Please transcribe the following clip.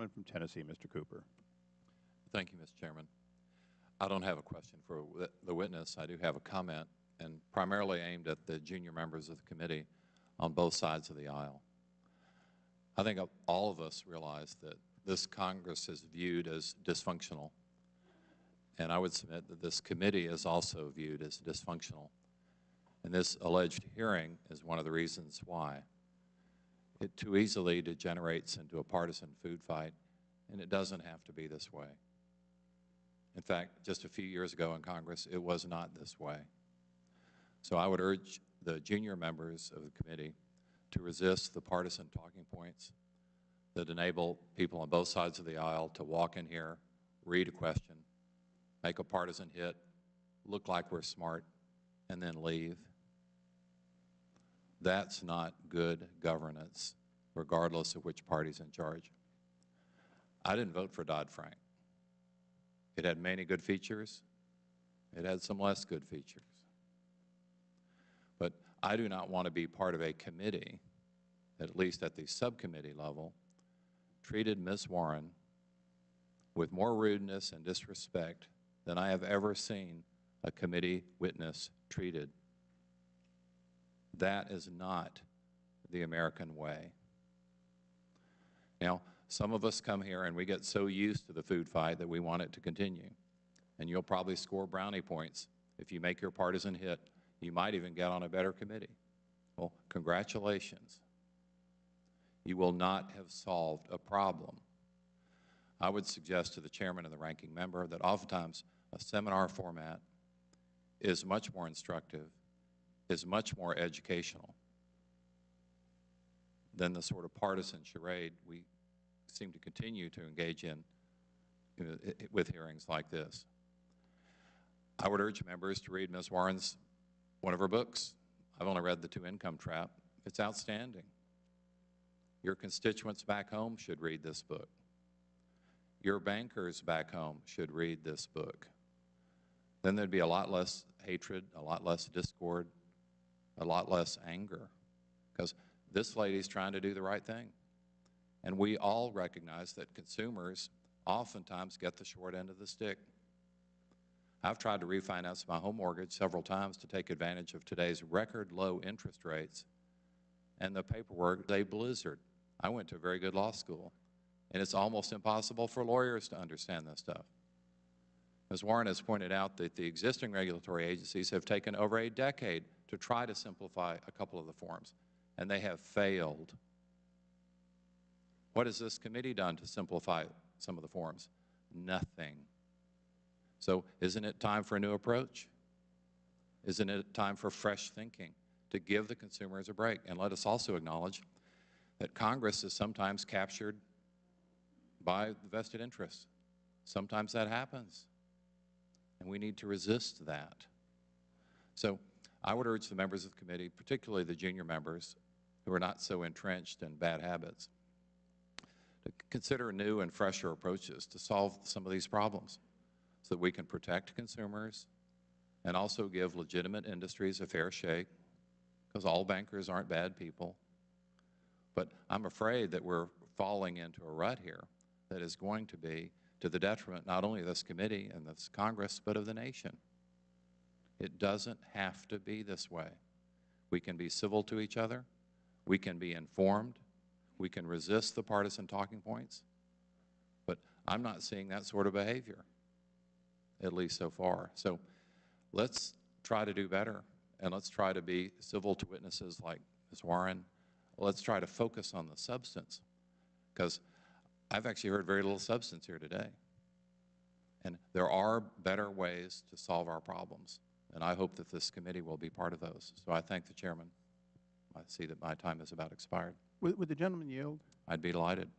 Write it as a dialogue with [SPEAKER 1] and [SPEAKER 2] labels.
[SPEAKER 1] gentleman from Tennessee, Mr. Cooper.
[SPEAKER 2] Thank you, Mr. Chairman. I don't have a question for the witness. I do have a comment, and primarily aimed at the junior members of the committee on both sides of the aisle. I think all of us realize that this Congress is viewed as dysfunctional, and I would submit that this committee is also viewed as dysfunctional. And this alleged hearing is one of the reasons why. It too easily degenerates into a partisan food fight, and it doesn't have to be this way. In fact, just a few years ago in Congress, it was not this way. So I would urge the junior members of the committee to resist the partisan talking points that enable people on both sides of the aisle to walk in here, read a question, make a partisan hit, look like we're smart, and then leave. That's not good governance, regardless of which party's in charge. I didn't vote for Dodd-Frank. It had many good features. It had some less good features. But I do not want to be part of a committee, at least at the subcommittee level, treated Ms. Warren with more rudeness and disrespect than I have ever seen a committee witness treated. That is not the American way. Now, some of us come here and we get so used to the food fight that we want it to continue. And you'll probably score brownie points if you make your partisan hit. You might even get on a better committee. Well, congratulations. You will not have solved a problem. I would suggest to the chairman and the ranking member that oftentimes a seminar format is much more instructive, is much more educational than the sort of partisan charade we seem to continue to engage in, with hearings like this. I would urge members to read Ms. Warren's, one of her books. I've only read The Two-Income Trap. It's outstanding. Your constituents back home should read this book. Your bankers back home should read this book. Then there'd be a lot less hatred, a lot less discord, a lot less anger, because this lady's trying to do the right thing. And we all recognize that consumers oftentimes get the short end of the stick. I've tried to refinance my home mortgage several times to take advantage of today's record low interest rates, and the paperwork is a blizzard. I went to a very good law school, and it's almost impossible for lawyers to understand this stuff. Ms. Warren has pointed out that the existing regulatory agencies have taken over a decade to try to simplify a couple of the forms, and they have failed. What has this committee done to simplify some of the forms? Nothing. So isn't it time for a new approach? Isn't it time for fresh thinking to give the consumers a break? And let us also acknowledge that Congress is sometimes captured by the vested interests. Sometimes that happens, and we need to resist that. So I would urge the members of the committee, particularly the junior members who are not so entrenched in bad habits, to consider new and fresher approaches to solve some of these problems so that we can protect consumers and also give legitimate industries a fair shake, because all bankers aren't bad people. But I'm afraid that we're falling into a rut here that is going to be to the detriment not only of this committee and this Congress, but of the nation. It doesn't have to be this way. We can be civil to each other. We can be informed. We can resist the partisan talking points. But I'm not seeing that sort of behavior, at least so far. So let's try to do better, and let's try to be civil to witnesses like Ms. Warren. Let's try to focus on the substance, because I've actually heard very little substance here today. And there are better ways to solve our problems, and I hope that this committee will be part of those. So I thank the chairman. I see that my time is about expired.
[SPEAKER 1] Would the gentleman yield?
[SPEAKER 2] I'd be delighted.